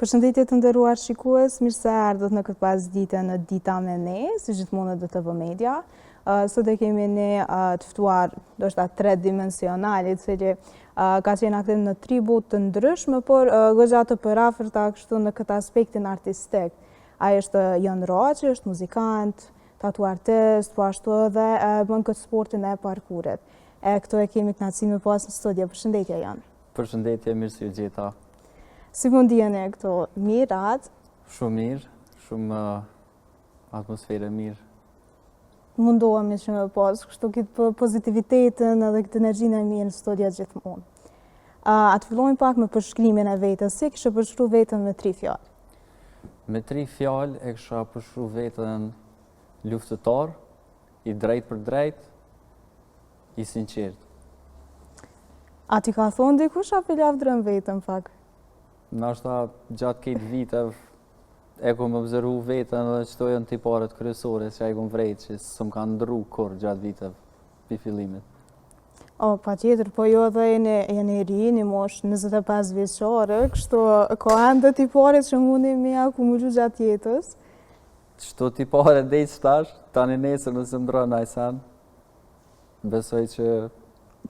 Përshëndetje të nderuar shikues, mirë se ardhët në këtë pasdite në Dita me ne, si gjithmonë në DTV Media. Sot e kemi ne të ftuar, do shta 3 dimensionalit, se që ka qenë aktiv në tribut të ndryshme, por goxha të përafërta kështu në këtë aspektin artistik. Ai është Jon Roçi, është muzikant, tatuartist, po ashtu edhe bën këtë sportin e parkurit. Këto e kemi kënaqësinë me pas në studio. Përshëndetje Jon. Përshëndetje, mirë si u gjeta. Si mund dijeni këto? Mirë, atë? Shumë mirë, shumë atmosferë mirë. Mundohemi që me pas, kështu këtë pozitivitetin edhe këtë energjinë e mirë në studia gjithmonë. Atë fillojmë pak me përshkrimin e vetës, si kështë përshkru vetën me 3 fjalë? Me 3 fjalë e kësha përshkru vetën luftëtar, i drejt për drejt, i sinqert. A ti ka thonë dikush apo lavdërën vetën pak? Nashta gjatë këtë viteve e kom observu vetën dhe qëto janë tiparet kryesore që ai kom vrejt që së më kanë ndru kur gjatë viteve për fillimit. Pa tjetër, po jo dhe jeni ri, një mosh 25 vjeçare, kështu ka ende tiparet që mundi me akumulu gjatë jetës. Qëto tiparet dhe i qëtash, tani nesër nëse më ndronë ajsan, besoj që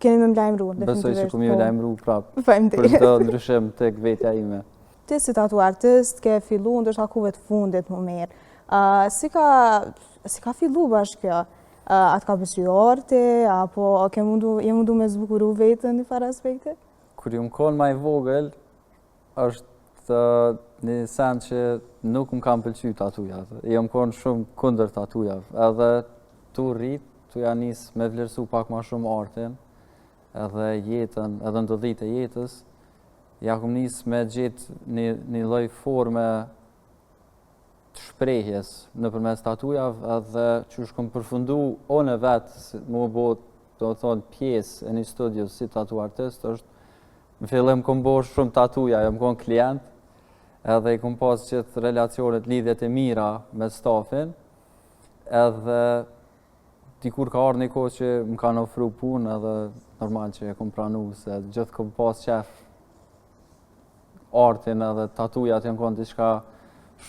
Keni me mlajmëru, definitivisht. Besoj që ku mi me lajmëru prapë, Faleminderit. për të ndryshim të vetja ime. Ti si tatuartist ke fillu ndoshta kuve të fundit më mirë. Si ka fillu bashkë kjo? Atë ka pëlqyer arti, apo je mundu me zbukuru vetën në farë aspekte? Kur ju më konë ma i vogël, është një sen që nuk më kam pëlqy tatujat. Jam konë shumë kundër tatujave. Edhe tu rrit, tu ja nis me vlerësu pak ma shumë artin, edhe jetën, edhe ndodhit e jetës, ja kom nis me gjithë një lloj forme të shprehjes në përmes tatujave, edhe që shkom përfundu one vetë, më bo të thonë pjesë e një studio si tatuartist, është në fillim kom bo shumë tatuja, jam kon klient, edhe i kom pas gjithë relacionet, lidhjet e mira me stafin, edhe dikur ka ardhur një kohë që më kanë ofru punë edhe normal që e kom pranu, se gjithë kom pas qef artin edhe tatujat janë konë diçka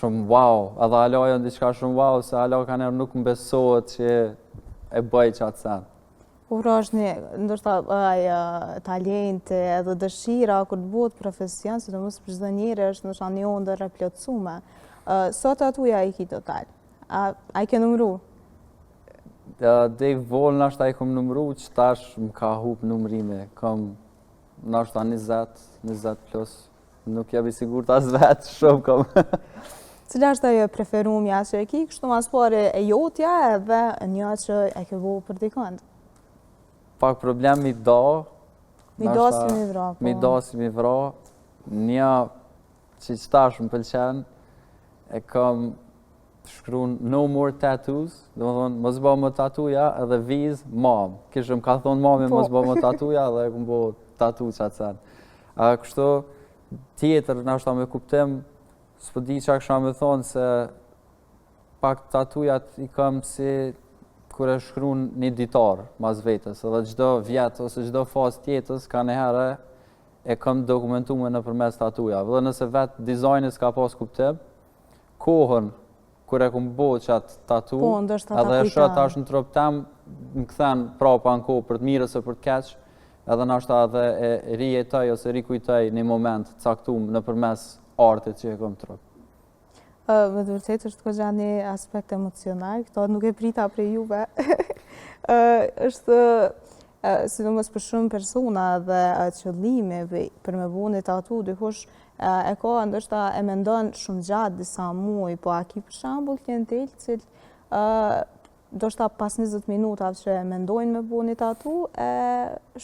shumë wow, edhe alo janë diçka shumë wow, se alo kanë nuk më besohet që e bëj qatë sen. Po pra është një, ndoshta talente edhe dëshira kur të bëhet profesion, sidomos për çdo njeri është ndoshta një ondër e plotësuar. Sa tatuja i ki total? A i ke numëru? Dej volë nashta i kom numëru, që tash më ka hup numërime, kom nashta 20 plus, nuk jam i sigurt as vetë, shumë kom. Cila është ajo preferumja që e ki, kështu mas pare e jotja edhe një që e ke bo për dikënd? Pak problem mi da. Mi da si mi vra, po. Mi da si mi vra. Një që tash më pëlqen, e kom shkruan no more tattoos, do më thonë, mos bëj më tatuja edhe viz mam. Kishëm ka thonë mami mos bëj më tatuja dhe kom bo tatu qatë sen. Kështu tjetër nashta me kuptim, s'po di qa kësha me thonë se pak tatujat i kam si kur e shkruan një ditar mas vetës, edhe çdo vjet ose çdo fazë tjetës ka një herë e kam dokumentuar në përmes tatujave. Dhe nëse vetë dizajni s'ka pas kuptim, kohën kur e kom bo qatë tatu, edhe e shët tash në trup tem, më këthen prapa në kohë për të mirë ose për të keq, edhe nashta edhe e rijetoj ose rikujtoj një moment caktum në përmes artit që e kom trup. Me të vërtet është goxha një aspekt emocional, këto nuk e prita prej juve. Është, sidomos për shumë persona dhe qëllimi për me bu një tatu, dikush e ka ndoshta e mendon shumë gjatë disa muaj, po a ki për shembull klientel cilë ndoshta pas 20 minutave që mendojnë me bu një tatu,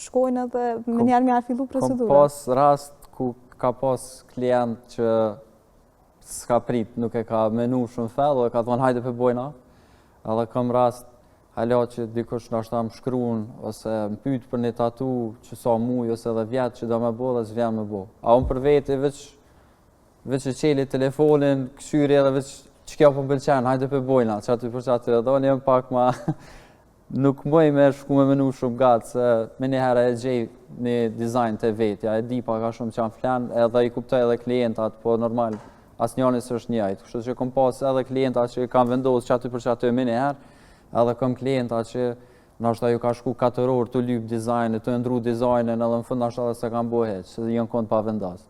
shkojnë edhe me njerë fillu procedura. Kom pas rast ku ka pas klient që s'ka prit, nuk e ka menu shumë fell, dhe ka thonë hajde për bojna, edhe kam rast hala që dikush ndoshta më shkruan ose më pyet për një tatu që sa muaj ose edhe vjet që do më bo dhe s'vjen më bo. A unë për vete veç e qeli telefonin, këshyri edhe veç që kjo për pëlqen, hajde për bojna, që aty për që aty edhe unë jem pak nuk muj me shku me menu shumë gatë, se me një herë e gjej një dizajn të vetja, e di pak a shumë që janë flenë, edhe i kuptoj edhe klientat, po normal, as njëri s'është njëjtë. Kështu që kom pas edhe klientat që kam vendosur që aty për që aty me një herë, edhe kom klientat që nashta ju ka shku 4 orë të lyp dizajnë, të ndru dizajnin, edhe në fund nashta edhe se kam bo heq, se jënë konë pa vendas.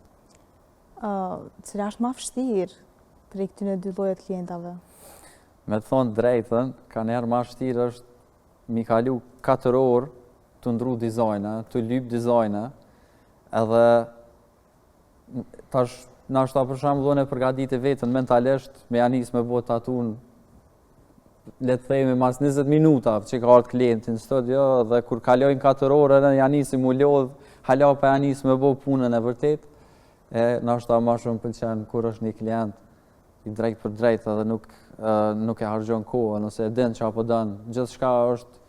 Cila është ma vështirë për i këtyne dy llojet klientave? Me të thonë drejtën, ka njerë ma vështirë është mi kalu 4 orë të ndru dizajne, të lyp dizajne, edhe tash nashta për shembull unë e përgatitë vetën mentalisht me janis me bo tatun le të themi mas 20 minuta që ka ardhur klienti në studio dhe kur kalojnë 4 orë janisi mu lodh, hala pa janis me bo punën e vërtet. Nashta ma shumë pëlqen kur është një klient i drejt për drejt edhe nuk e harxhon kohën ose e din çfarë po don. Gjithçka është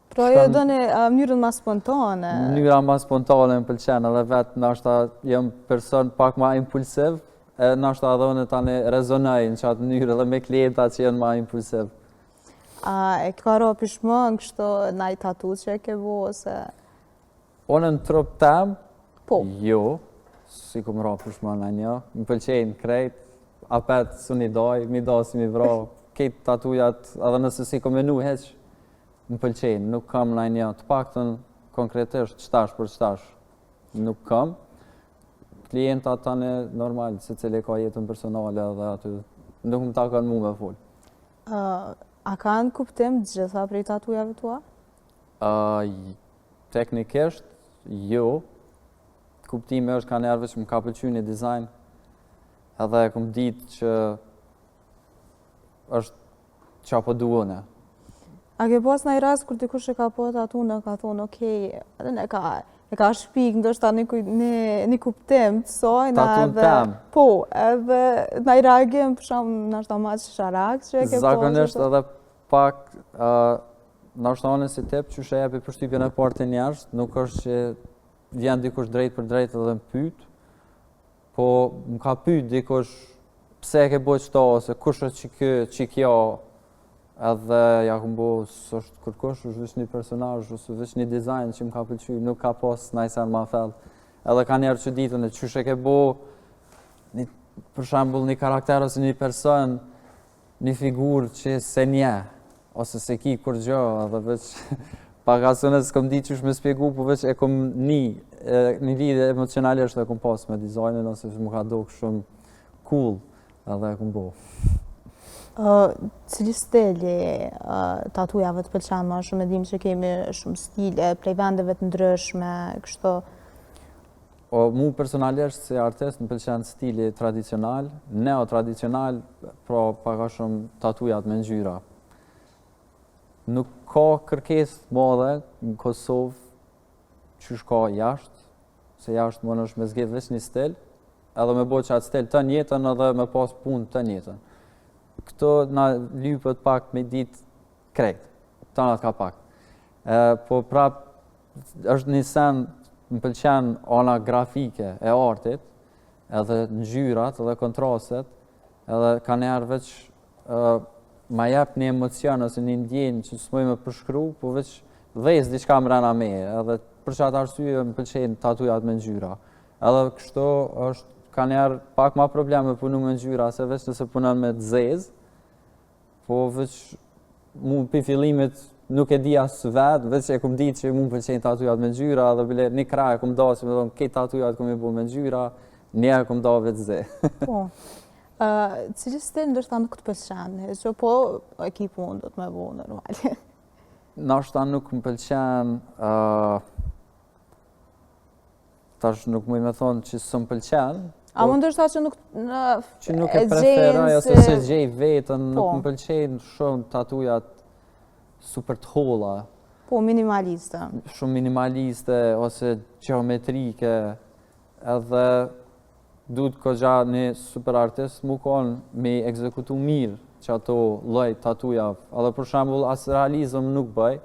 Pra jo doni mënyrën ma spontane. Mënyra ma spontane më pëlqen edhe vetë nashta jam person pak ma impulsiv, nashta edhe unë tani rezonoj në qatë mënyrë edhe me klientat që janë ma impulsiv. E ka ra pishmën kështu naj tatu që e ke bo ose? Unë në trup tem, Po. jo, si kom ra pishmën në një, më pëlqejnë krejt, apet su një doj, mi do si mi vra, kejt tatujat, edhe nëse si kom menu heq, më pëlqejnë, nuk kam në një, të paktën konkretisht qtash për qtash, nuk kam. Klientat tani normal, se cili ka jetën personale dhe aty, nuk më takon mu me full. A kanë kuptim gjitha prej tatujave tua? Teknikisht, jo. Kuptimi është ka njerëve që më ka pëlqy një dizajn, edhe e kom ditë që është që apo duone. A ke pas në i rast kur dikush e ka po tatu në ka thonë, okej, edhe e ka shpik, ndoshta një kuptim të sojnë Tatun tem. Po, edhe në i reagim për shumë nështë ma që sharak që e ke po. Zakonisht edhe pak, nështë anë si tip që shë jepi përshtypjen e partë të njerëz, nuk është që vjen dikush drejt për drejt edhe më pyet, po më ka pyet dikush pse e ke bojt qëta, ose kush është që kjo, edhe ja kom bo, s'është kërkush, është vësh një personazh, ose vësh një dizajn që më ka pëlqy, nuk ka pas najsen ma thellë. Edhe ka njerë që ditën e qysh e ke bo, për shembull një karakter ose një person, një figurë që se nje, ose se ki kur gjo, edhe veç pagasune s'kom di qysh me spjegu, po veç e kom një lidhje emocionalisht e kom pas me dizajnin, ose që më ka do shumë cool, edhe e kom bo. Cili stili tatujave të pëlqen ma shumë, e dim që kemi shumë stile, prej vendeve të ndryshme, kështu? Mu personalisht si artist më pëlqen stili tradicional, neo-tradicional, pra paka shumë tatujat me ngjyra. Nuk ka kërkesë të madhe në Kosovë qysh ka jashtë, se jashtë më është me zgjedh veç një stil, edhe me bo që atë stil të njëtën edhe me pas punë të njëtën. Këto na lypët pak me ditë krejt, të anat ka pak. Po prap, është një sen, më pëlqen ana grafike e artit, edhe ngjyrat, edhe kontrastet, edhe ka njerë veç ma jep një emocion ose një ndjenjë që s'moj me përshkru, po veç dhez diçka mrena me, edhe për qatë arsye më pëlqen tatujat me ngjyra. Edhe kështu është ka njerë pak ma probleme punu me ngjyra, se veç nëse punon me zez, po veç mu për fillimit nuk e di asë vetë, veç e kom ditë që mu më pëlqen tatujat me ngjyra, dhe bile një kraj e kom da që me thonë, këtë tatujat kom i bu me ngjyra, një e kom da vetë ze. Po, cili stil ndërsta nuk të pëlqen, që po e ki punë do të me bu normal. Nashta nuk më pëlqen, tash nuk më thonë që së më pëlqen. A më ndërsta që nuk e preferoj, ose se gjej vetën, nuk më pëlqen shumë tatujat super të holla. Po, minimaliste. Shumë minimaliste, ose geometrike, edhe duhet kogja një super artist mu konë me ekzekutu mirë që ato lloj tatujav. Edhe për shembull, as realizëm nuk bëj,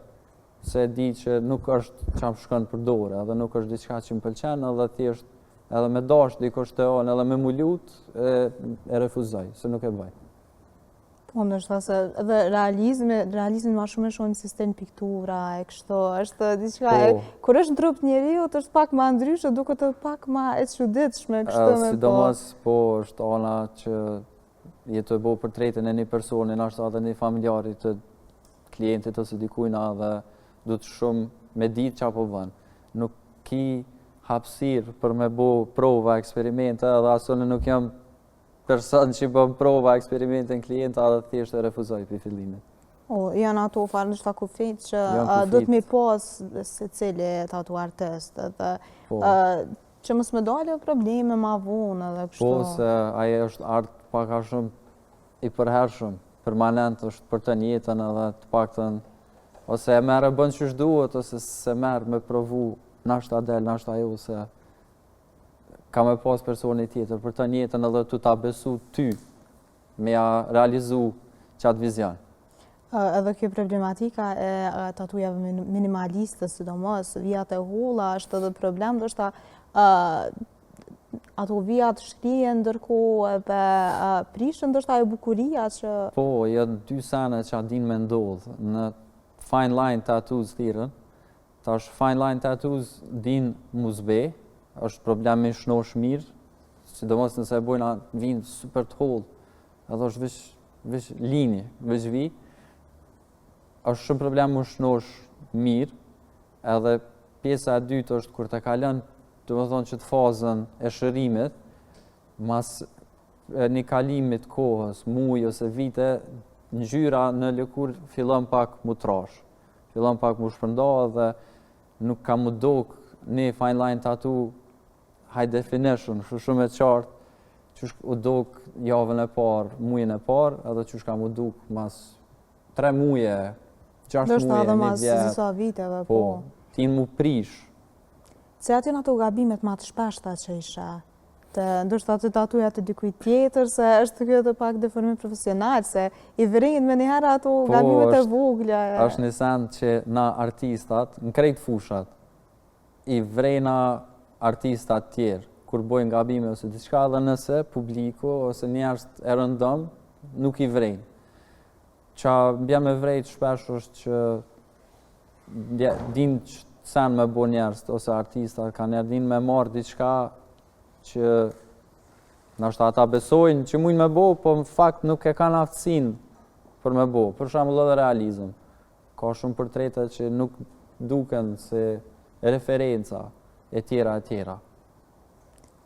se di që nuk është që më shkon për dorë, edhe nuk është diçka që më pëlqen, edhe thjesht edhe me dash dikush të onë, edhe me mu lut, e refuzoj, se nuk e bëj. Unë është se edhe realizmi ma shumë e shohim si sten piktura e kështu, është diçka kur është trup njeriu është pak më ndryshe, duket edhe pak më e çuditshme kështu me po. Sidomos po është ana që jetë të bëu portretin e një personi, ashtu edhe një familjari të klientit ose dikujt edhe du të shumë me ditë çfarë po bën. Nuk ki hapësirë për me bëu prova, eksperimente, edhe asone nuk jam person që bën prova, eksperimente në klienta dhe thjesht e refuzoj për fillimit. Janë ato farë nështë kufit që do të mi pas se cili tatu artist, që mos me dalë probleme ma vonë edhe kështu. Po, se aje është art paka shumë i përhershëm, permanent është për të njëtën edhe të paktën, ose e merë e bën qysh duhet, ose se merë me provu nashta del, nashta jo, se ka me pas personi tjetër, për të njëtën edhe të ta besu ty, me ja realizu qatë vizion. Edhe kjo problematika e tatujave minimaliste, sidomos, vijat e holla, është edhe problem, do shta ato vijat shkrijen ndërkohë edhe prishën, do shta e bukuria që... Po, janë dy sene që a din me ndodhë në fine line tattoos thirën, tash fine line tattoos din muzbe, është problem me shnosh mirë, sidomos nëse e bojna vinë super të hollë, edhe është vish linje, vish vi, është shumë problem me shnosh mirë, edhe pjesa e dytë është kur të kalon, do të thonë që të fazën e shërimit, mas një kalimit kohës, muj ose vite, ngjyra në lëkur fillon pak mu trash, fillon pak mu shpërnda dhe nuk ka mu dok një fine line tattoo high definition, shumë e qartë, që u duk javën e parë, mujën e parë, edhe që ka mu duk mas 3 muje, 6 muje, edhe mas disa viteve, po. Tin mu prish. Se aty në ato gabimet ma të shpeshta që isha, ndoshta të tatuja të dikuj tjetër, se është kjo të pak deformim profesional, se i vërin me njëherë ato gabimet e vogla. Është një send që na artistat, në krejt fushat, i vrejna artistat tjerë, kur bojnë gabime ose diçka, dhe nëse publiku ose njerëz e rëndëm nuk i vrejnë. Qa bja me vrejt shpesh është që din që sen me bo njerëz ose artistat, ka njerë din me marrë diçka që nështë ata besojnë që mujnë me bo, po në fakt nuk e kanë aftësinë për me bo, për shembull edhe realizëm. Ka shumë portrete që nuk duken se referenca e tjera e tjera.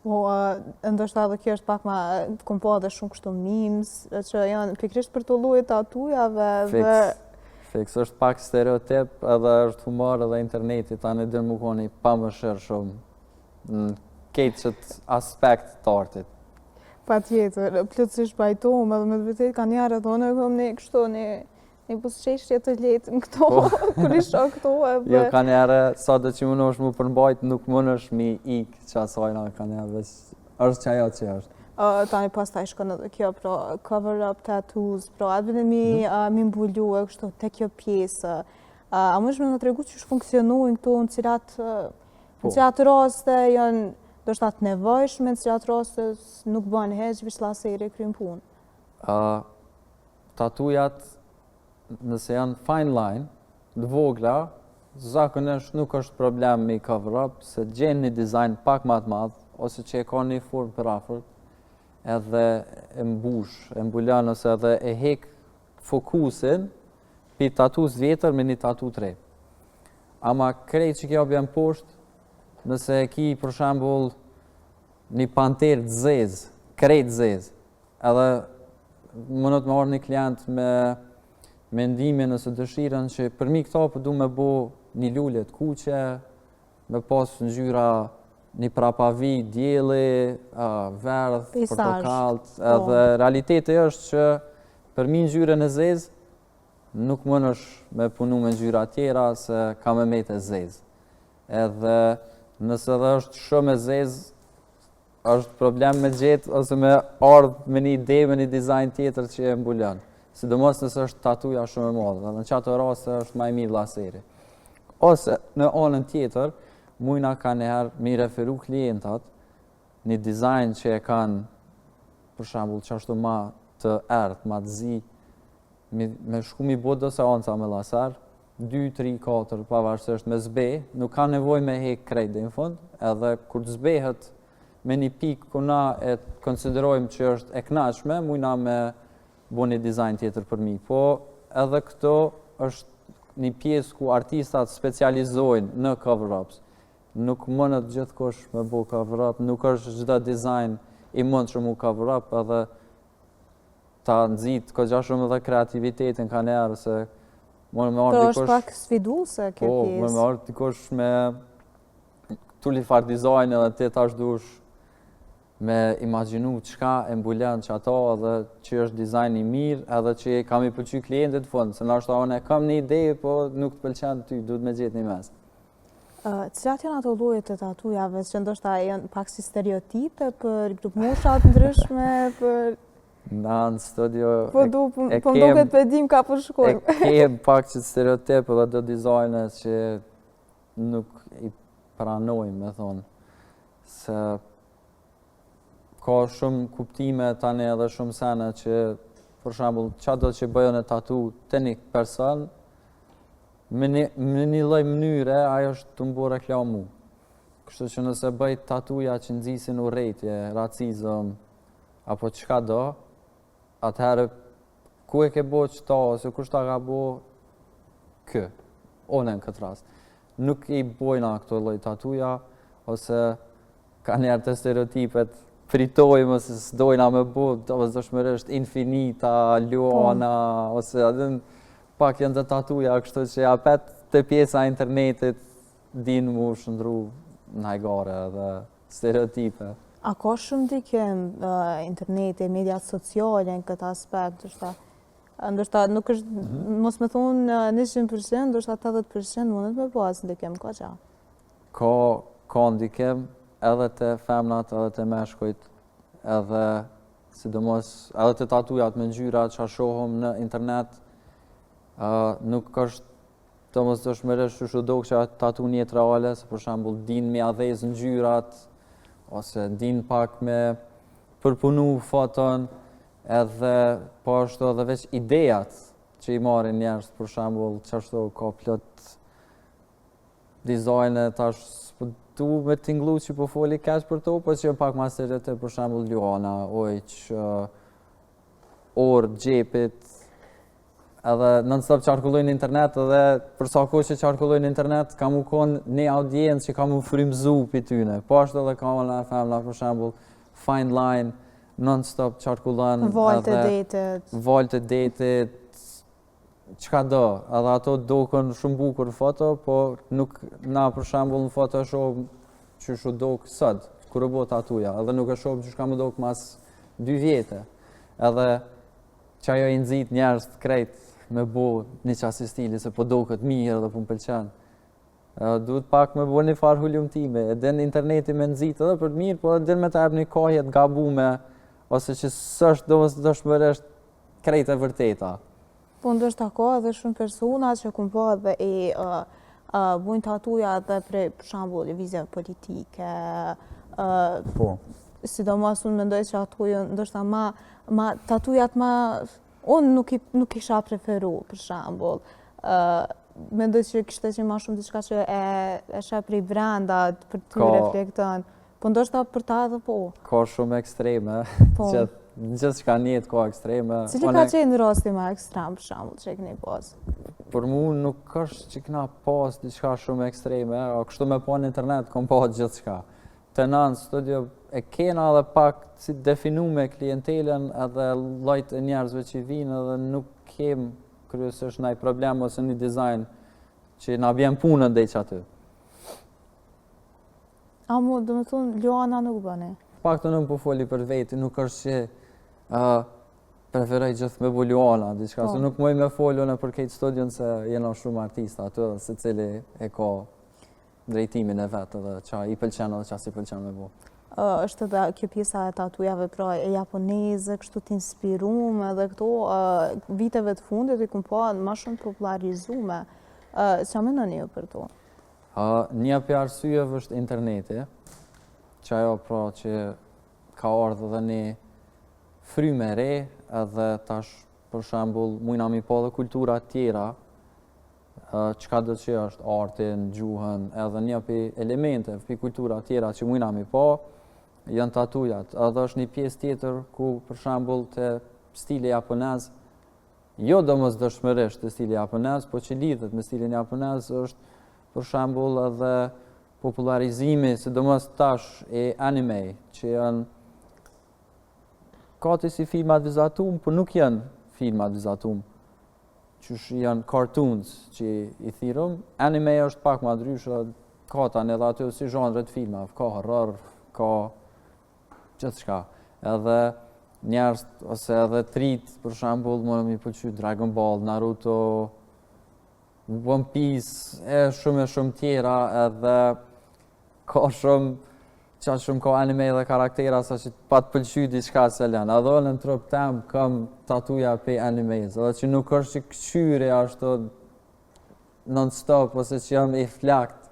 Po, ndoshta edhe kjo është pak ma, kom po edhe shumë kështu memes, që janë pikrisht për të lloje tatujave dhe... Fiks, është pak stereotip edhe është humor edhe interneti, tani dhe më koni pa më shërë shumë në ketë qëtë aspekt të artit. Pa tjetër, plotësisht pajtohem edhe me të vërtet ka njerë edhe unë e kom një kështu një busqeshje të letë në këto, kër i shoh këto edhe... Jo, ka njerë, sa dhe që më nësht mu përmbajt, nuk më nësht mi ikë që asajna, ka njerë, është që ajo që është. Tani pas ta i shkon edhe kjo, pro cover-up tattoos, pro atë vënë mi mbulu e kështu te kjo pjesë. A më shme në tregu që funksionojnë këtu në cilat raste janë do shta të nevojshme, në cilat raste nuk bënë heq, vish laseri krymë punë? Tatujat, nëse janë fine line, të vogla, zakonisht nuk është problem me cover-up, se gjenë një dizajn pak ma të madhë, ose që e ka një formë për afërt, edhe e mbush, e mbulon ose edhe e hek fokusin për tatus vjetër me një tatu të re. Ama krejt që kjo bjen poshtë, nëse e ki për shembull një panter të zezë, krejt zezë, edhe mënët me orë një klient me mendimin ose dëshiren që për mi këta për du me bo një lullet kuqe, me pas ngjyra një prapavi, djeli, verdh, portokalt, edhe realiteti është që për mi ngjyrën e zezë, nuk mënesh me punu me ngjyra tjera se ka me mejt e zezë. Edhe nëse edhe është shumë e zezë, është problem me gjetë ose me ardhë me një ide, me një dizajn tjetër që e mbulon. Sidomos nëse është tatuja shumë e madhe, dhe në qato raste është ma i mirë laseri. Ose në anën tjetër, mujna ka njëherë mi referu klientat një dizajn që e kanë, për shembull, qashtu ma të ertë, ma të zi, me shku mi bo do seanca me laser, 2, 3, 4, pavarësisht me zbe, nuk ka nevoj me hek krejt dhe në fund, edhe kur të zbehet me një pikë ku na e konsiderojmë që është e knaqshme, mujna me bo një dizajn tjetër për mi. Po edhe këto është një pjesë ku artistat specializojnë në cover-ups. Nuk mënët gjithkosh me bo cover-up, nuk është gjitha dizajn i mund që mu cover-up, edhe ta nëzit këgja shumë edhe kreativitetin ka njerë, se më me arë dikosh... është pak sfiduese kjo pjesë. Po, më arë dikosh me tulli farë dizajn edhe ti tash dush me imaginu qka e mbulon që ato edhe që është dizajn i mirë edhe që kam i pëlqy klientit fund, se nështë unë kam një ide, po nuk të pëlqen ty, duhet me gjithë një mes. Cilat janë ato lloje të tatujave që ndoshta janë pak si stereotipe për grupusha të ndryshme, për na në studio po duket për dim ka përshkojmë. E kem pak që stereotip edhe do dizajne që nuk i pranojmë, me thonë. Se ka shumë kuptime tani edhe shumë sene që, për shembull, çfarë do që bëjën e tatu të një person, me një lloj mënyre ajo është të mbo reklamu. Kështu që nëse bëj tatuja që nxisin urrejtje, racizëm, apo çka do, atëherë ku e ke bo qëta, ose kush ta ka bo kë, one në këtë rast. Nuk i bojna këto lloj tatuja, ose ka njerë të stereotipet, fritojmë, ose s'dojna me bo, dëshmërisht infinita, luana, ose adin pak janë të tatuja, kështu që apet të pjesa internetit din mu shëndru najgare dhe stereotipe. A ka shumë dikim interneti, mediat sociale në këtë aspekt, ndoshta nuk është, mos me thonë 100%, ndoshta 80% mundet me pas ndikim, ka qa? Ka ndikim edhe të femnat, edhe të meshkujt, edhe sidomos edhe të tatujat me ngjyra që shohëm në internet, nuk është të mos dëshmërisht që do që tatu një reale, se për shembull din me adhez ngjyrat, ose din pak me përpunu foton, edhe po ashtu edhe veç idejat që i marrin njerëz, për shembull, çashtu ka plot dizajne tash tu me tinglu që po foli kaç për to, po që pak ma stereotip, për shembull Luana, Ojq, orë, gjepit, edhe non-stop qarkullojnë internet, edhe për sa kohë që qarkullojnë internet, ka mu konë një audiencë që ka mu frymzu për tyne. Po ashtu edhe ka në femna, për shembull, fine line, non-stop qarkullon. Valë të detit. Qka do, edhe ato dokën shumë bukur foto, po nuk na për shembull në foto shohëm që shu dokë sot, kur e bo tatuja, edhe nuk e shohëm që shka më dokë mas 2 vjetë. Edhe që ajo i nëzit njerës të krejt me bo një qasi stili, se po dokët mirë edhe po më pëlqen. Duhet pak me bo një farë hullumtime, edhe në interneti me nëzit edhe për mirë, po edhe me të ebë një kohjet gabume, ose që sështë dëshmërisht krejt e vërteta. Po ndoshta ka edhe shumë persona që kun po edhe bujnë tatuja edhe për shembull lëvizje politike. Po. Sidomos unë mendoj që ato ndoshta tatujat unë nuk isha preferu për shembull. Mendoj që kishte qenë më shumë diçka që e sheh prej brenda për të reflekton. Po ndoshta për ta edhe po. Ka shumë ekstreme. Po. Gjithë shka njët ka ekstreme. Cili ka qenë rasti më ekstrem për shembull që e keni pas? Për mu nuk është që kena pas diçka shumë ekstreme, a kështu me po në internet kom pas gjithë shka. Të në studio e kena edhe pak si definu me klientelën edhe llojt e njerëzve që vinë edhe nuk kem kryesisht ndaj problem ose një dizajn që na vjen punën dhe që aty. A mu, do me thonë, Luana nuk bëni? Pak të nuk po foli për veti, nuk është që preferoj gjithë me bo Luana, diçka, se nuk moj me folu në për këtë studion se jena shumë artista aty, se cili e ka drejtimin e vetë dhe qa i pëlqen edhe qa si pëlqen me bo. është edhe kjo pjesa e tatujave pra e japoneze, kështu t'inspirume dhe këto viteve të fundit i kumpo ma shumë popularizume. Qa mendoni ju për to? Një për arsyeve është interneti, që ajo pra që ka ardhë dhe një fryme re edhe tash për shembull, mujna mi pa dhe kultura tjera, çka do që është artin, gjuhën, edhe një pi elemente, pi kultura tjera që mujna mi pa, janë tatujat. Edhe është një pjesë tjetër ku, për shembull, të stili japonez, jo domosdoshmërisht të stili japonez, po që lidhet me stilin japonez është, për shembull, edhe popularizimi, sidomos tash, e anime, që janë kati si filmat vizatum, por nuk janë filmat vizatum, që janë cartoons që i thirëm. Anime është pak ma ndryshe, ka tani edhe aty si zhanre të filmave, ka horror, ka gjithçka. Edhe njerëz ose edhe trit, për shembull, më mi pëlqy Dragon Ball, Naruto, One Piece, shumë tjera, edhe ka shumë ka anime dhe karaktera sa që pa të pëlqy diçka se lën. Edhe në trup tem kam tatuja pe animes, edhe që nuk është që këqyri ashtu non-stop, ose që jam i flakt.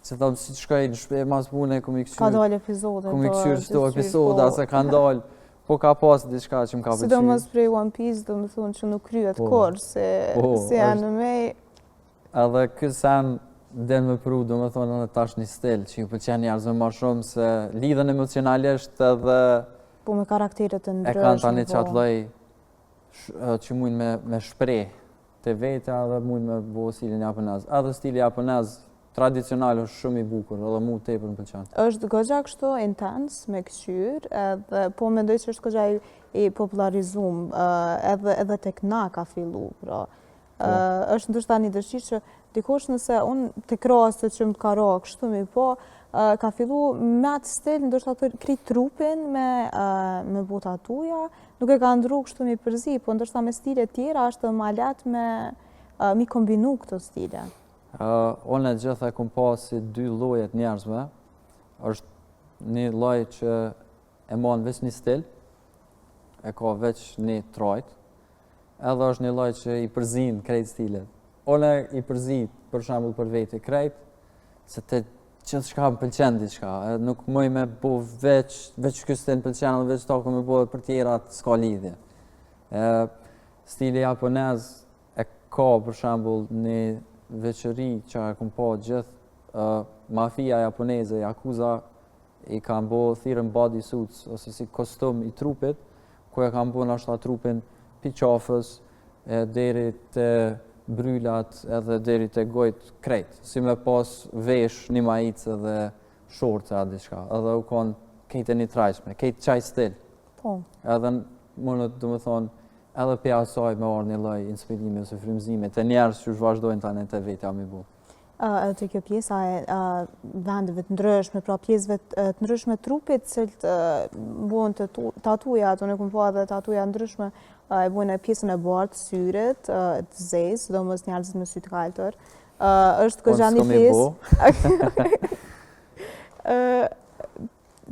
Që thëmë si të shkoj në shpe mas pune, ku mi këqyr... Ka dalë epizode. Ku mi këqyr qëto episoda, se kanë dalë, po ka pas diçka që më ka pëlqy. Sidomos prej One Piece, do më thonë që nuk kryet kur, si anime... Edhe kësan den me pru, do më thonë edhe tash një stil, që ju pëlqen njerëzve ma shumë, se lidhen emocionalisht edhe... Po me karakteret të ndryshme. E kanë tani qatë lloj që mujnë me shpreh të veta edhe mujnë me bo stilin japonez. Edhe stili japonez tradicional është shumë i bukur, edhe mu tepër më pëlqen. Është goxha kështu intens me këqyr, edhe po mendoj që është goxha i popularizum, edhe tek na ka fillu, pra. Është ndoshta një dëshirë që dikush nëse unë të krasët që më të ka ra kështu mi po, ka fillu me atë stil, ndoshta të kri trupin me bo tatuja, nuk e ka ndru kështu mi përzi, po ndoshta me stile tjera është ma letë mi kombinu këto stile. Unë e gjitha e kom pas si dy llojet njerëzve, është një lloj që e mon veç një stil, e ka veç një trajt, edhe është një lloj që i përzin krejt stilet. Unë i përzi, për shembull për vete krejt, se të gjithçka më pëlqen diçka, nuk mëj me bo veç ky stil më pëlqen, edhe veç tako me bo për tjerat s'ka lidhje. Stili japonez e ka, për shembull, një veçëri që e kom pa gjithë, mafia japoneze, Yakuza, i kanë bo thirrën body suits, ose si kostum i trupit, ku e kanë bo nashta trupin pi qafës, deri të brylat, edhe deri të gojt krejt, si me pas vesh, një maicë dhe shorca diçka, edhe u konë kejtë një trajshme, kejtë qaj stil. Po. Edhe mënët, do më thonë, edhe pe asaj me orë një lloj inspirimi ose frymëzime të njerëz që vazhdojnë tani të vetja mi bu. Edhe të kjo pjesa e vendeve të ndryshme, pra pjesëve të ndryshme trupit, cilët buen të tatujat, unë e kom pa edhe tatuja ndryshme, e buen e pjesën e bartë, syrit, të zezë, sidomos njerëzit me sy të kaltër. Është goxha një pjesë.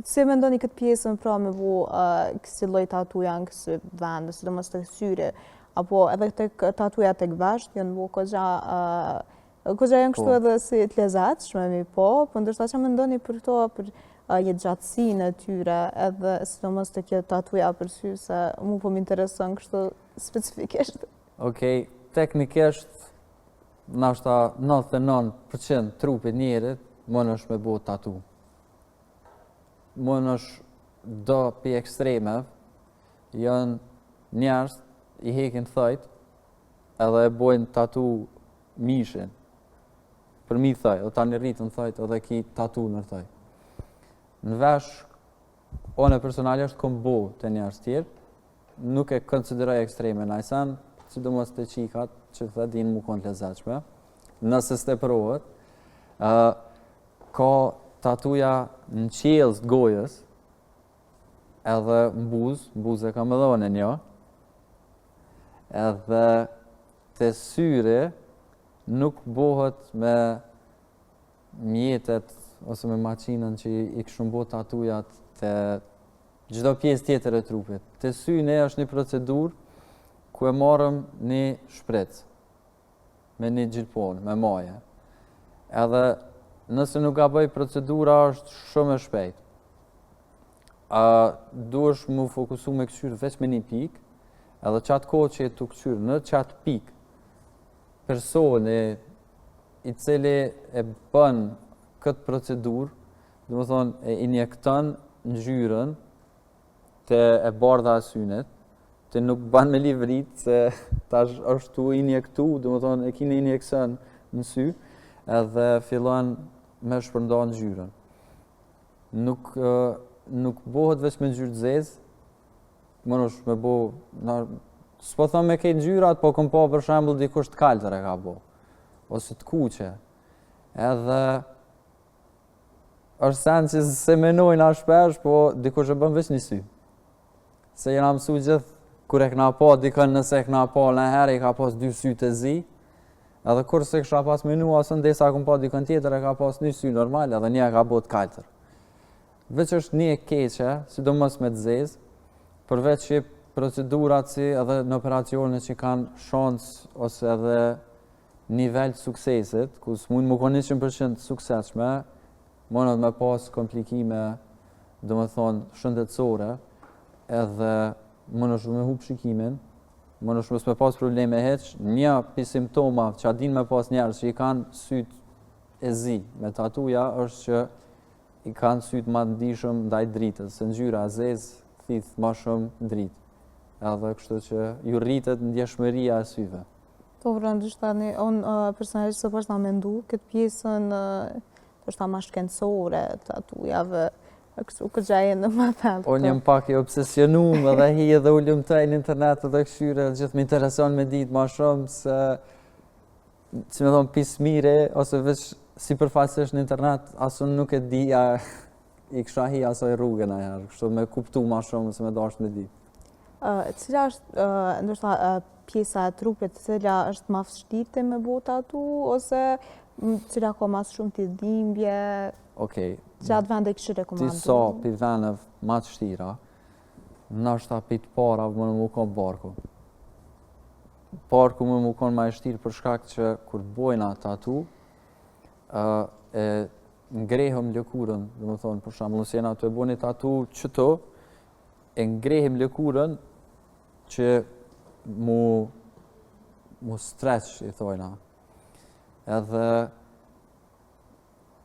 Si me ndoni këtë pjesën pra me bu kësi lloj tatuja në kësi vende, sidomos të syri, apo edhe të tatuja të gvesht, janë bu goxha janë kështu edhe si të lezetshme mi po ndoshta që me ndoni për këto, për jetë gjatësinë e tyre, edhe sidomos të kjo tatuja për sy, se mu po m'intereson kështu specifikisht. Okej, teknikisht, nashta 99% trupit njerit, mën është me bo tatu. Mën është do pi ekstreme, janë njerëz i hekin thojt, edhe e bojnë tatu mishin. Për mi thoj, o ta një rritën thojt, edhe ki tatu në thoj. Në vesh, one personalisht kom bo të njerëz tjerë, nuk e konsideroj ekstreme në ajsen, sidomos të qikat, që the din mu konë lezetshme, nëse s'te provet, ka tatuja në qielës të gojës, edhe në buzë e kam edhe one një, edhe të syri nuk bohet me mjetet ose me maqinën që i kështu bo tatujat të çdo pjesë tjetër e trupit. Të syri është një procedurë ku e marrëm një shpritz me një gjilpon, me maje. Edhe nëse nuk ka bëj procedura është shumë e shpejt. Duhesh mu fokusu me këqyr veç me një pikë, Edhe qatë kohë që të këqyrë në qatë pikë, personi i cili e bën këtë procedurë, dhe më thonë e injekton ngjyrën të e bardha e synet, të nuk ban me livrit se tash është tu injektu, dhe më thonë e kine injekson në sy, edhe fillon me shpërnda ngjyrën. Nuk bëhet veç me ngjyrë të zezë, mënosh me bo, s'po thëmë me kejtë ngjyrat, po këm po për shembull dikush të kaltër e ka bo, ose të kuqe. Edhe është sen që se menojnë a shpesh, po dikush e bën veç një sy. Se jena mësu gjithë, kur e kna pa dikën nëse e kna pa në herë, i ka pas 2 sy të zi, edhe kur se kësha pas menu, asë ndesa këm pa dikën tjetër, e ka pas 1 sy normal, edhe një e ka bo të kaltër. Veç është një e keqe, sidomos me të zezë, përveç që procedurat si edhe në operacionet që kanë shansë ose edhe nivel të suksesit, ku s'mund më konë 100% suksesshme, mënët me pas komplikime, do më thonë, shëndetësore, edhe mënësh me hup shikimin, mënësh me pas probleme heq, një pi simptoma që a din me pas njerës që i kanë sytë e zi me tatuja, është që i kanë sytë ma ndishëm ndaj dritës, se ngjyra e zezë thith ma shumë dritë. Edhe kështu që ju rritet ndjeshmëria e syve. Po rëndështë tani, unë personalisht së përshë nga mendu, këtë pjesën është ma shkencore, tatujave, kështu këtë gjaje në më thellë. Unë jem pak i obsesionum edhe hi edhe ullum të në internet edhe këshyre, gjithë më intereson me ditë ma shumë se, që me thonë pismire, ose veç sipërfaqësisht në internet, asun nuk e di, i kësha hi asoj rrugën a herë, kështu me kuptu ma shumë se me dash me ditë. Cila është ndoshta pjesa e trupit, cila është ma vështirë me bo tatu, ose cila ka mas shumë të dhimbje? Okej. Cilat vende kështu rekomandu? Disa pi vendev ma të shtira, nashta pi të para më në më konë barku. Barku më konë ma e shtirë për shkak që kur bojna tatu, e ngrehëm lëkurën, dhe më thonë, për shembull, nëse jena të e bojni tatu qëto, e ngrehim lëkurën që mu stretch, i thojna. Edhe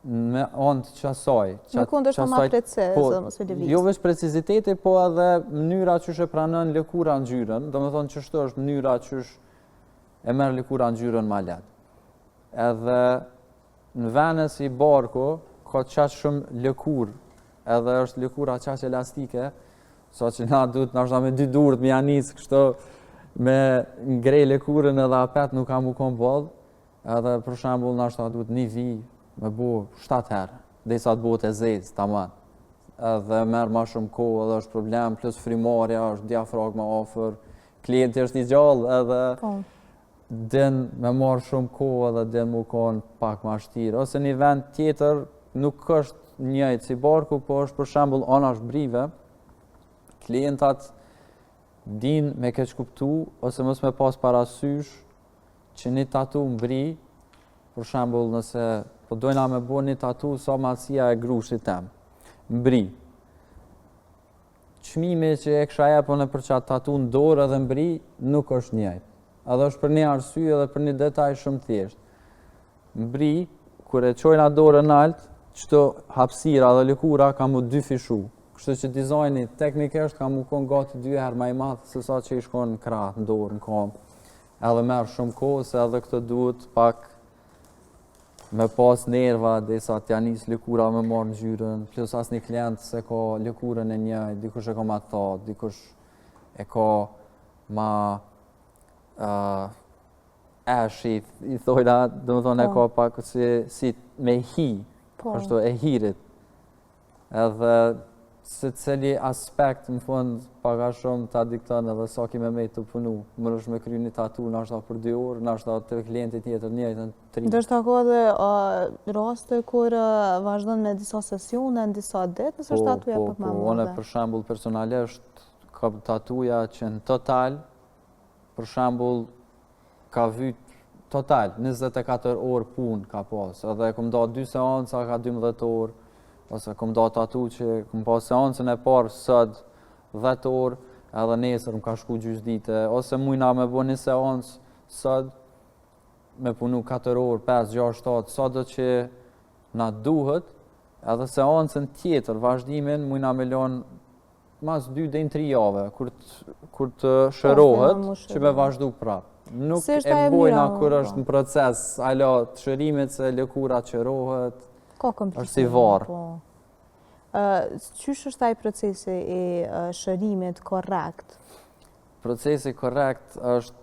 me anë të qasaj. Me kënd është ma precizë, mësë lëvizë. Jo veç preciziteti, po edhe mënyra që shë pranën lëkura ngjyrën, do më thonë që shto është mënyra që e merë lëkura ngjyrën ma letë. Edhe në vene si barku, ka qaqë shumë lëkur, edhe është lëkura qaqë elastike, sa që na duhet nashta me 2 durët me janis, kështu me ngrej lëkurën edhe apet nuk kam u konë bodh, edhe për shembull nashta duhet 1 vijë me bo 7 herë, dhe sa të botë e zezë, tamam. Edhe merë ma shumë kohë, edhe është problem, plus frimarja, është diafragma afër, klienti është i gjallë, edhe den me marë shumë kohë, edhe den mu konë pak ma shtirë. Ose një vend tjetër nuk është njëjtë si barku, po është për shembull anash brive, klientat din me keq kuptu, ose mos me pas parasysh që një tatu mbri, për shembull nëse po dojna me bo një tatu sa matësia e grushit tem, mbri. Çmimi që e kësha jepë në për qatë tatu në dorë edhe mbri, nuk është njëjtë. Edhe është për një arsye edhe për një detaj shumë thjesht. Mbri, kur e qojna dorën altë, qëto hapësira dhe lëkura ka mu 2 fishu. Kështu që dizajni teknikisht ka mu konë gati 2 herë ma i madhë se sa që i shkon në kratë, në dorë, në kom. Edhe merë shumë kohë, se edhe këtë duhet pak me pas nerva, dhe sa t'ja nis lëkura me marë ngjyrën, plus as një klient se ka lëkurën e një, dikush e ka ma thatë, dikush e ka ma eshit, i thojna, dhe më thonë e ka pak si me hi, ashtu e hirit. Edhe se cili aspekt në fund paka shumë ta dikton edhe sa kime me të punu. Më është me kry një tatu nashta për 2 orë, nashta të klientit tjetër njëjtën 3. Ndështë ka dhe raste kur vazhdon me disa sesione, në disa ditë, nësë është tatuja për më mëdhe? One për shembull personalisht ka tatuja që në total, për shembull ka vyt total 24 orë punë ka pas, edhe kom da 2 seansa ka 12 orë, ose kom da tatu që kom pas seansën e parë sot 10 orë, edhe nesër më ka shku gjysmë dite, ose mujna me bo një seancë sot, me punu 4 orë, 5, 6, 7, sa do që na duhet, edhe seancën tjetër, vazhdimin, mujna me lonë mas 2 deri në 3 jave, kur të shërohet, që me vazhdu prapë. Nuk e bojna kur është në proces, alo të shërimit se lëkura qërohet, është si varë. Qysh është ai procesi i shërimit korrekt? Procesi korrekt është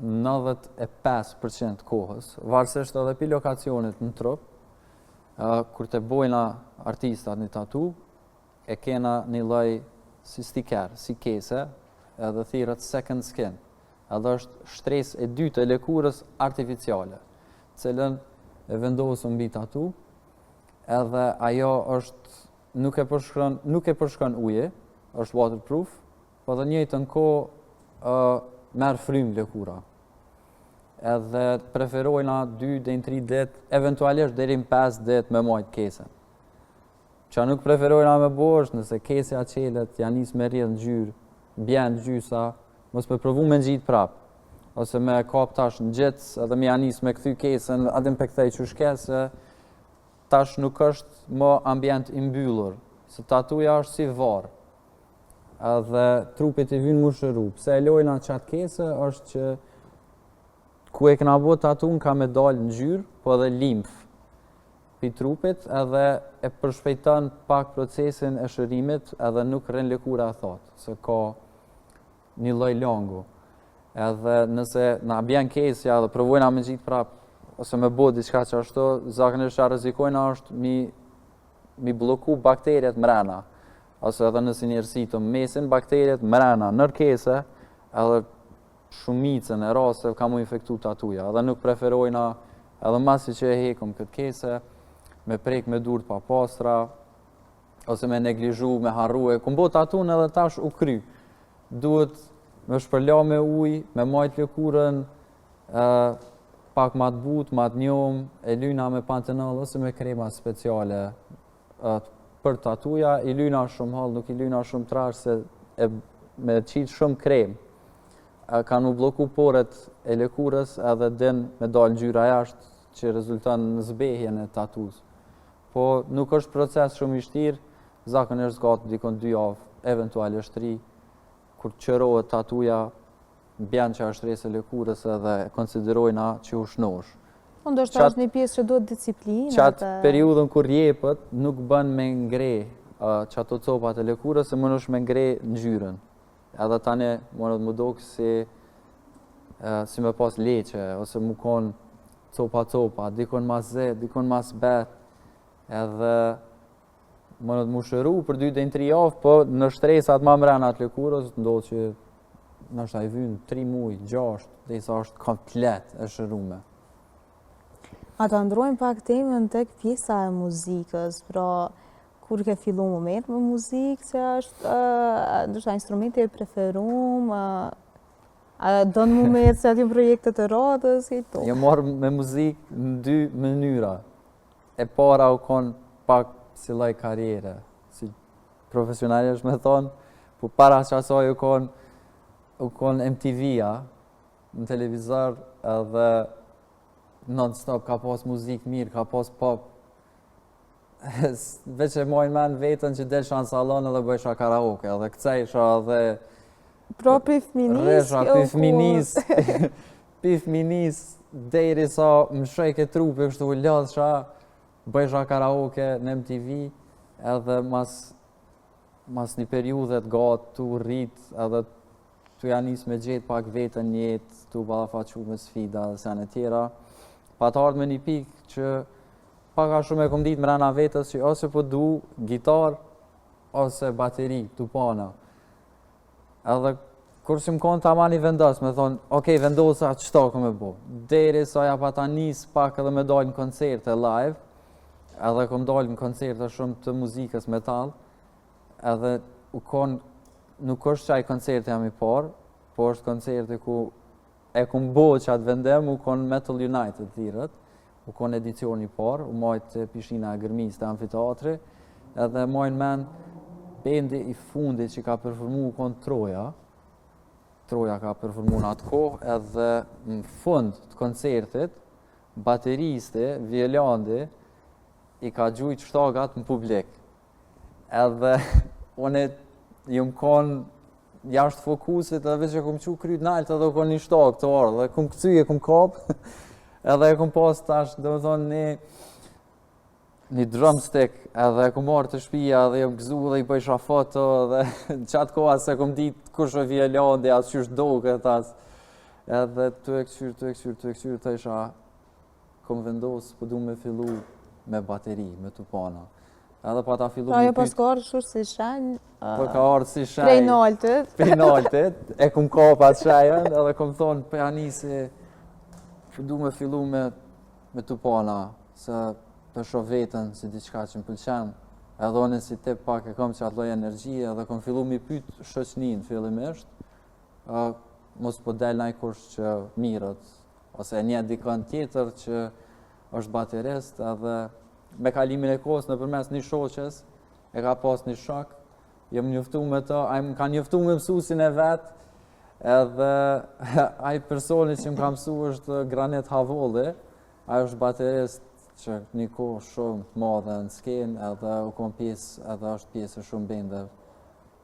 95% kohës, varësisht edhe pi lokacionit në trup, kur të bojna artistat një tatu, e kena një lloj si stiker, si kese, edhe thirrët second skin. Edhe është shtresë e dytë e lëkurës artificiale, cilën e vendosëm mbi tatu, edhe ajo është nuk e përshkon uje, është waterproof, po dhe njëjtën kohë merr frymë lëkura. Edhe preferojna 2 deri në 3 ditë, eventualisht deri në 5 ditë me majt kesën. Qa nuk preferojna me bo është nëse kesja qelet, ja nis me rrjedh në gjyrë, bjen gjysa, mos me provu me ngjit prap, ose me kap tash në gjitës, edhe me ja nis me kthy kesën, adem pe kthej që shkese, tash nuk është më ambient i mbyllur, se tatuja është si varë, edhe trupit i vynë mu shëru. Pse e lojna qatë kese është që ku e këna bo tatun ka me dalë në gjyrë, po edhe limf pi trupit, edhe e përshpejton pak procesin e shërimit, edhe nuk rën lëkura thotë, se ka një lloj langu. Edhe nëse na bjen kesja dhe provojna me gjitë prap, ose me bo diçka që ashtu, zakonisht që rrezikojna është mi bloku bakteriet mrena, ose edhe nëse njerësitëm mesin bakteriet mrena nër kese, edhe shumicën e raste ka mu infektu tatuja, edhe nuk preferojna, edhe masi që e hekum këtë kese, me prek me durt pa pastra, ose me neglizhu, me harrue. Kum bo tatun edhe tash u kry. Duhet me shpërla me uj, me majt lëkurën, pak ma të but, ma të njom, e lyna me pantenol ose me krema speciale për tatuja. I lyna shumë hall, nuk i lyna shumë trash, se me qitë shumë krem. Kanë u bloku poret e lëkurës edhe din me dalë gjyra jashtë, që rezulton në zbehjen e tatus. Po nuk është proces shumë i shtirë, zakonisht zgatë dikon 2 javë, eventualisht 3, kur qërohet tatuja, bjen që është shtresë e lëkurës edhe konsiderojna që u shnosh. Ndoshta është një pjesë që duhet disiplinë. Qatë periudhën kur jepët, nuk bën me ngre qato copat e lëkurës, se më nësh me ngre në gjyrën. Edhe tani më më dokë si me pas leqe, ose më konë copa, dikon mas zet, dikon mas bet, edhe më në të mu shëru për 2 deri në 3 javë, po në shtresat ma mrena të lëkurës, ndodhë që nështë a i vynë 3 muj, 6, dhe isa është komplet e shërume. A të ndrojmë pak temën tek pjesa e muzikës, pra kur ke fillu moment me muzikë, se është ndështë instrumenti e preferum, a do në moment se ati projektet e radhës i to? Jo marrë me muzikë në 2 mënyra. E para u konë pak si lloj karriere, si profesionalisht me thonë, po para që asaj u konë MTV-a në televizor, edhe non-stop ka pas muzikë mirë, ka pas pop. Veç e mojnë men vetën që delsha në salon edhe bëjsha karaoke, edhe kcejsha edhe Pro pifminis, deri sa më shojke trupi, kështu u lodhsha, bëjsha karaoke në MTV, edhe mas një periudhet gatë tu rrit, edhe tu janis me gjetë pak vetën jetë, tu ballafaqu me sfida dhe sene tjera. Pa të ardhë me një pikë që paka shumë e kom ditë mrena vetës që ose po du gitar, ose bateri, tupana. Edhe kur që më konë ta mani vendos, me thonë, okej, vendosa, qëta ku me bo? Deri sa ja pa ta nis pak edhe me dalë në koncerte live, edhe kom dalë në koncerte shumë të muzikës metal, edhe u konë, nuk është qaj koncerte jam i parë, po është koncerte ku e kom bo qatë vendem, u konë Metal United thirët, u konë edicion i parë, u majtë pishina e gërmis të amfiteatri, edhe majnë men bendi i fundit që ka performu kon Troja. Troja ka performu në atë kohë edhe në fund të koncertit, bateristi, violandi, i ka gjujt shtagat në publik. Edhe unë jam kon jashtë fokusit edhe veç e kom qu kryt nalt edhe kon një shtag të ardhë dhe kom këcy e kom kap edhe e kom pas tash dhe me thonë një drumstick edhe e kom marrë të shpia dhe jam gëzu dhe i bëjsha foto dhe në qatë koha se kom dit kush e violandi as qysh doke tas edhe të e këqyr të isha kom vendos po du me fillu me bateri, me tupana. Edhe pa ta fillu Pra jo pas ka arë shurë si shenj, po ka ardhë si shenj. prej naltit. Prej naltit, e kum kapa atë shenjën, edhe kum thonë për janisi, që du me fillu me tupana, se për shoh vetën si diçka që më pëlqen, edhe unë si tip pak e kam që atë lloj energjie, edhe kom fillu mi pyet shoqnin fillimisht, mos po del naj kush që mirët, ose një dikon tjetër që është baterist, edhe me kalimin e kohës nëpërmes një shoqes, e ka pas një shok, jam njoftu me të, ai më ka njoftu me mësuesin e vet, edhe ai personi që më ka mësu është Granit Havolli, ai është baterist që një kohë shumë të madhe në skenë, edhe u kom pjesë, edhe është pjesë e shumë bende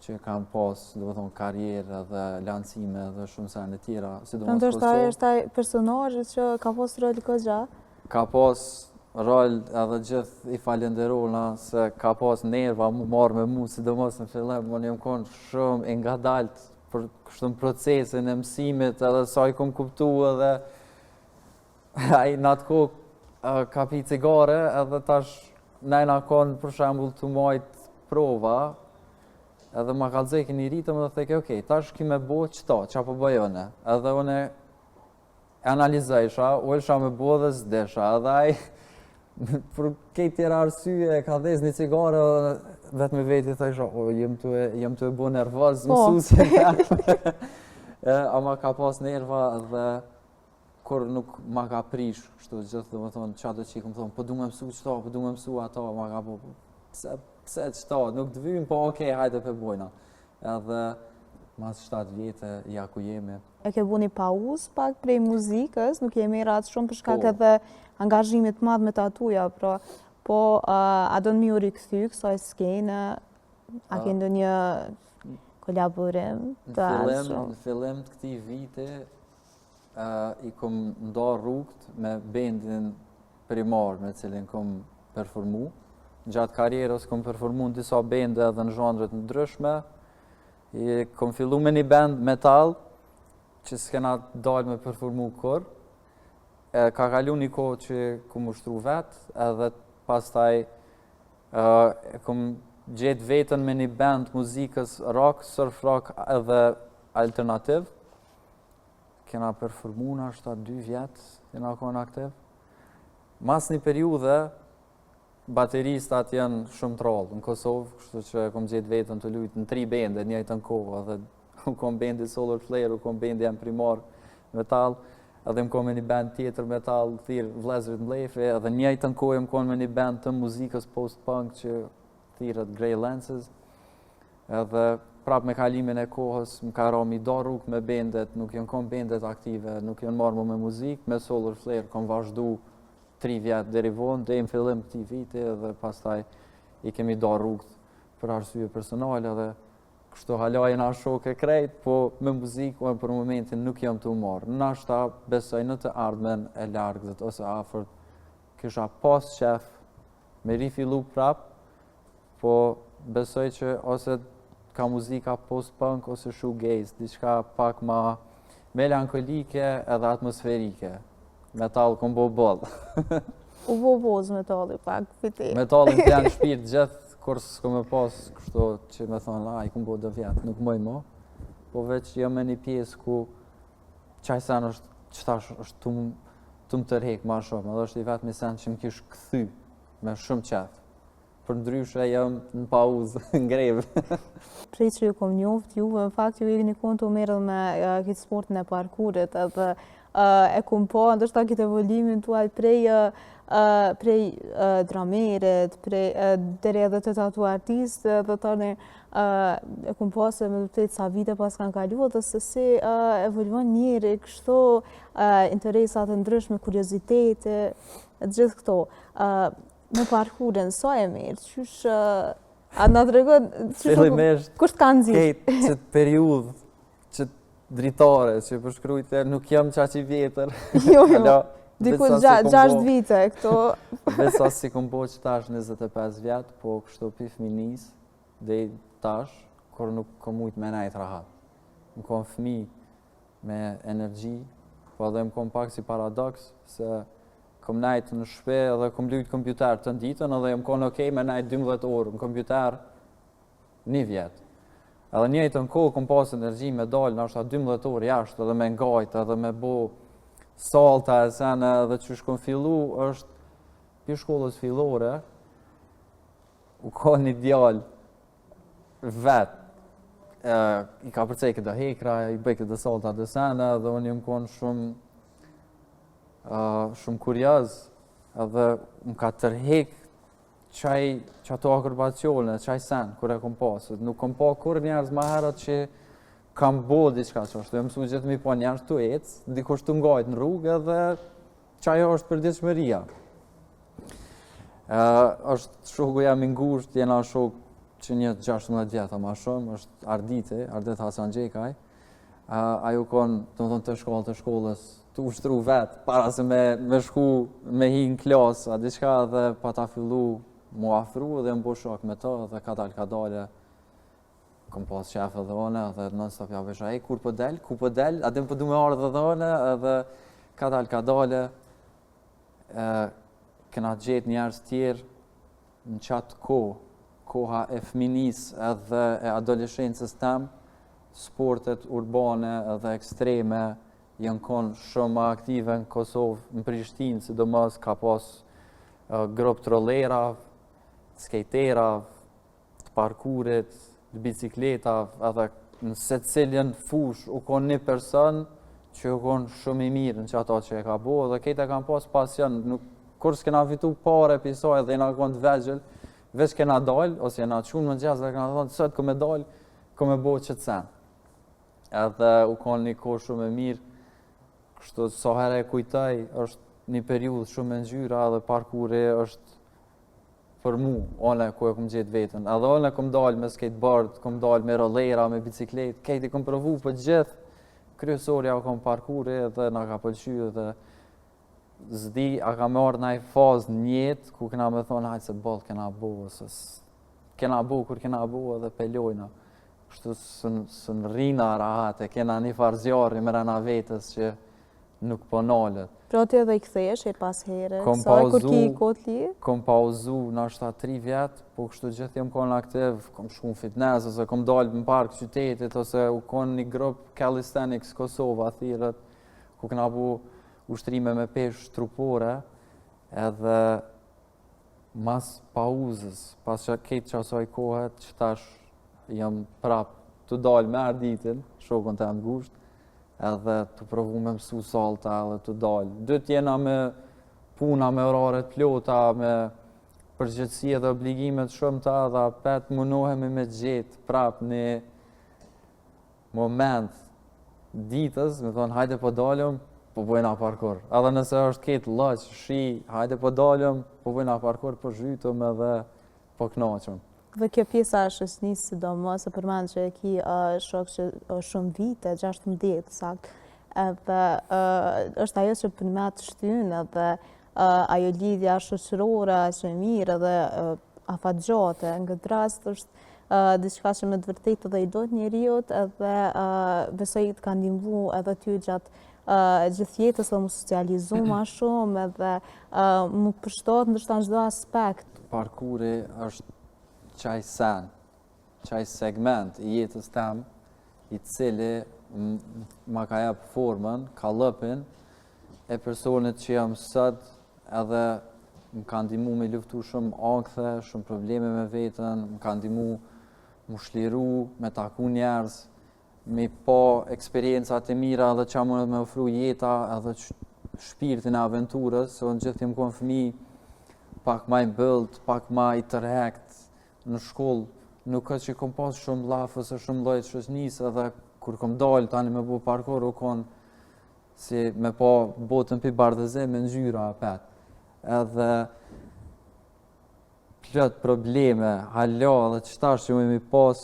që kanë pas, do të thonë, karrierë edhe lancime edhe shumë sene tjera, sidomos Në është ai është ai personazhi që ka pas rol kogja? Ka pas rol edhe gjithë i falenderona se ka pas nerva mu marrë me mu, sidomos në fillim, unë jam konë shumë e ngadalt për kështu në procesin e mësimit edhe sa i kom kuptu edhe ai në atë kohë ka pi cigare edhe tash nejna konë për shembull të majt prova edhe ma ka dzeki një ritëm dhe theke, okej, tash ki me bo qëta, qa po bëjone, edhe une analizajsha, ullësha me bo dhe zdesha, edhe ai për kejt tjera arsye ka dhez një cigare vetë me veti thajsha, o, jem të e bo nervoz, mësusin ama ka pas nerva dhe kur nuk ma ka prish, kështu gjithë dhe më thonë, qa do që i këmë thonë, po du me mësu qëta, po du me mësu ata, ma ka po, pse qëta, nuk të vymë, po okej, hajde për bojna. Edhe mas 7 vjetë ja ku jemi. E ke bu një pauzë pak prej muzikës, nuk jemi ratë shumë për shkak edhe angazhimit madh me tatuja, pra, po a do në mi u rikëthy kësaj skene, a ke ndonjë kolaborim të ashtu? Në fillim të këtij viti, i kom nda rrugt me bendin primar me cilin kom performu. Gjatë karrierës kom performu në disa bende edhe në zhandret në ndryshme. Kom fillu me një band metal, që s'kena dalë me performu kur. Ka kalu një kohë që kom ushtru vetë, edhe pastaj kom gjetë vetën me një band muzikës rock, surf rock edhe alternativ. Kena performu në ashta 2 vjetë, kena konë aktiv. Mas një periudhe, bateristat janë shumë të rallë në Kosovë, kështu që kom gjetë vetën të lujtë në 3 bende njëjtën kohë, edhe kom bendi Solar Flare, kom bendi jam primar metal, edhe më kom me një band tjetër metal, thirë Vlezrit Mblefi, edhe njëjtën kohë më kom me një band të muzikës post-punk që thirët Grey Lenses, edhe prap me kalimin e kohës më ka ra mi da rrugë me bendet, nuk janë kom bendet aktive, nuk janë marrë me muzikë, me Solar Flare kom vazhdu 3 vjetë deri vonë, dhe në fillim këtij viti dhe pastaj i kemi da rrugët për arsye personale dhe kështu hala jena shok e krejt, po me muzikë unë për momentin nuk jam të marrë. Nashta besoj në të ardhmen e largët ose afërt kisha pas qef me rifillu prap, po besoj që ose ka muzika post-punk ose shoegaze, diçka pak ma melankolike edhe atmosferike. Metal kom bo bollë. U bo boz metalli pak, piti. Metallin të janë shpirt gjithë, kur s'ko me pas kështu që me thonë, i kom bo dë vjetë, nuk moj mo. Po veç jam me një pjesë ku qaj sen është, qëtash është të më tërhek ma shumë, edhe është i vetë një sen që më kish këthy me shumë qef. Për ndryshe jam në pauzë, në grevë. Prej që ju kom njoft, juve në fakt ju i një konë të merë me këtë sportin e parkurit, edhe e kom po, ndështë ta këtë evolimin tuaj prej prej dramerit, deri edhe të tatu artistë, dhe tani e kumë pasë me vërtet sa vite pas kanë kaluar dhe se si evoluon njeri, kështu interesat e ndryshme, kuriozitete, gjithë këto. Me parkurin, sa e mirë, qysh a na tregon kush të kanë nxjerrë? Këtë qëtë periudhë, qëtë dritare, që përshkrujte, nuk jam qaq i vjetër. Jo, diku 6 vite, këto. Besa si kom bo që tash 25 vjetë, po kështu pi fëminis, dhe tash, kur nuk kom ujtë me najtë rahat. Më kom fëmi me energji, po edhe më kom pak si paradoks, se kom najtë në shpe edhe kom lujtë kompjuter të nditën edhe më konë okej me najtë 12 orë në kompjuter 1 vjetë. Edhe njëjtë në kohë kom pas energji me dalë në ashta 12 orë jashtë edhe me ngajtë edhe me bo salta e sene edhe që shkom fillu është për shkollës fillore u ka një djallë vetë. I ka përcej këtë hekra, i bëj këtë salta dhe sene edhe unë jëmë konë shumë kurioz edhe më ka tërhek që ato akrobacione, qaj sen, kur e kom pasë. Nuk kom pa kur njerëz ma herët që kam bo diçka që është. Dhe mësu gjithë mi pa njerëz të ecë, dikush të ngajt në rrugë edhe qajo është për diçmëria. është shoku jam i ngusht, jena shok që një 16 vjeta ma shumë, është Ardit Hasan Gjekaj. Ajo konë, të shkollës, të ushtru vetë, para se me shku me hi në klasë, a diçka dhe pa ta fillu mu afru dhe më bo shok me të dhe ka dalë, kom pas shefe dhe one dhe non stop ja vesha, ku po del, a dem po du me ardhe dhe one edhe ka dalë, kena gjetë njerës tjerë në qatë koha e fëminis edhe e adoleshencës tem, sportet urbane edhe ekstreme janë konë shumë aktive në Kosovë, në Prishtinë, sidomos ka pas grup trollera, skejtera, të parkurit, të bicikleta, edhe në secilin fush u konë një person që u konë shumë i mirë në që ato që e ka bo, dhe kejtë e kam pas pasion, kur s'kena fitu pare pisoj dhe jena konë të vegjel, veç kena dalë, ose jena qunë më gjesë dhe kena thonë, sot këme dalë, këme bo që të sen. Edhe u konë një kohë shumë e mirë, kështu sa herë e kujtaj, është një periudhë shumë e ngjyra dhe parkuri është për mu, one ku e kom gjetë vetën. Edhe one kom dalë me skateboard, kom dalë me rollera, me bicikletë, kejti kom provu për gjithë, kryesorja kom parkuri dhe nga ka pëlqy dhe zdi, a ka marrë në fazë në jetë, ku kena me thonë, hajtë se bolë kena bo, kena bo kur kena bo edhe pelojna. Kështu së në rina rahate, kena një farzjarë me rena vetës që nuk po nalët. Pra ti edhe i kthesh e pas herë, sa kur ki i kotë li? Kom pauzu në ashta 3 vjetë, po kështu gjithë jem konë aktiv, kom shku në fitness, ose kom dalë në park qytetit, ose u konë një grup Calisthenics Kosova, thirët, ku këna bu ushtrime me peshë trupore, edhe mas pauzës, pas që ketë që asoj kohet, që tash jam prap të dalë me Arditin, shokën të ngusht, edhe të provu me mësu salta edhe të dalë. Dytë jena me puna, me oraret plota, me përgjithësi edhe obligimet shumë ta, dhe apet munohemi me gjetë prap një moment ditës, me thonë hajde po dalëm, po bojna parkur. Edhe nëse është ketë lëq, shi, hajde po dalëm, po bojna parkur, po zhytëm edhe po knaqëm. Dhe kjo pjesa është shësnisë sidomos, e përmend që e ki shok që shumë vite, 16 sakt, edhe është ajo që përmet shtynë edhe ajo lidhja shoqërore që e mirë edhe afatgjate. Në këtë rast është diçka që me të vërtetë edhe i dojtë njeriut edhe besoj të ka ndihmu edhe ty gjatë gjithë jetës dhe mu socializu ma shumë edhe mu përshtot ndërsa në çdo aspekt. Parkuri është qaj sen, qaj segment i jetës tem, i cili ma ka jep formën, kalëpin e personit që jam sot edhe më ka ndihmu me luftu shumë ankthe, shumë probleme me vetën, më ka ndihmu mu shliru, me taku njerëz, me pa eksperiencat e mira edhe që mundet me ofru jeta edhe shpirtin e aventurës, se unë gjithë jem konë fëmi pak ma i bëllët, pak ma i tërhekt në shkollë, nuk është që kom pas shumë lafës e shumë lojtë shoqënisë, edhe kur kom dalë tani me bu parkour, u konë si me pa botën për bardhëzim me ngjyra apet. Edhe plot probleme, hala dhe qëtash që mu imi pas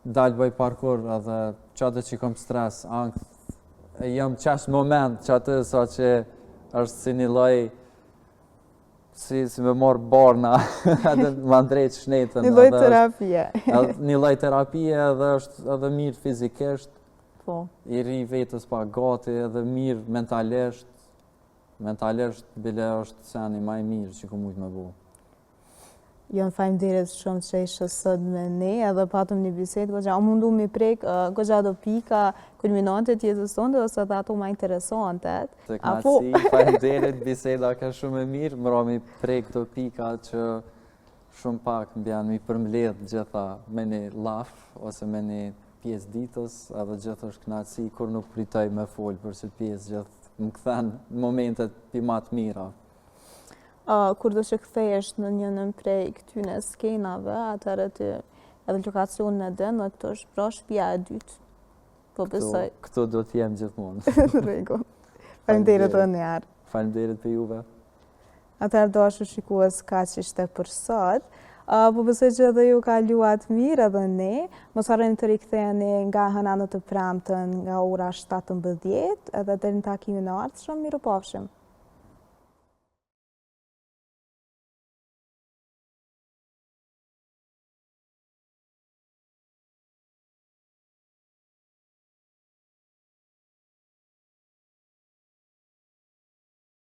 dalë bëj parkour edhe qatë që kom stres, angth, e jam qash moment qatë sa që është si një loj si me marë barna edhe më ndrejt shnetën. Një loj terapie. Një loj terapie edhe është edhe mirë fizikisht, Po. I ri vetës pa gati edhe mirë mentalisht. Mentalisht bile është seni ma i mirë që ku mujtë me bu. Jon faleminderit shumë që ishë sot me ne, edhe patëm një bisedë, goxha, mundu mi prek goxha do pika kulminante të jetës tonë, ose dhe ato ma interesante. Të knatësi, faleminderit, biseda ka shumë e mirë, mëra mi prek të pika që shumë pak mbjan mi përmbledh gjitha me një laf, ose me një pjesë ditës, edhe gjithë është knatësi, kur nuk pritoj me folë për që pjesë gjithë më këthen momentet pimat mira. Kur do që kthejesh në njënën prej këtyne skenave, atërë të edhe lokacionin e dënë, dhe këto është pra shtëpia e dytë. Po besoj. Këto do t'jem gjithmonë. Rregull. Faleminderit edhe një herë. Faleminderit për juve. Atëherë dashur shikues, kaq ishte për sot. Po besoj që edhe ju kaluat mirë edhe ne. Mos harroni të riktheheni nga hëna në të premten nga ora 17, edhe deri në takimin e ardhshëm, mirupafshim.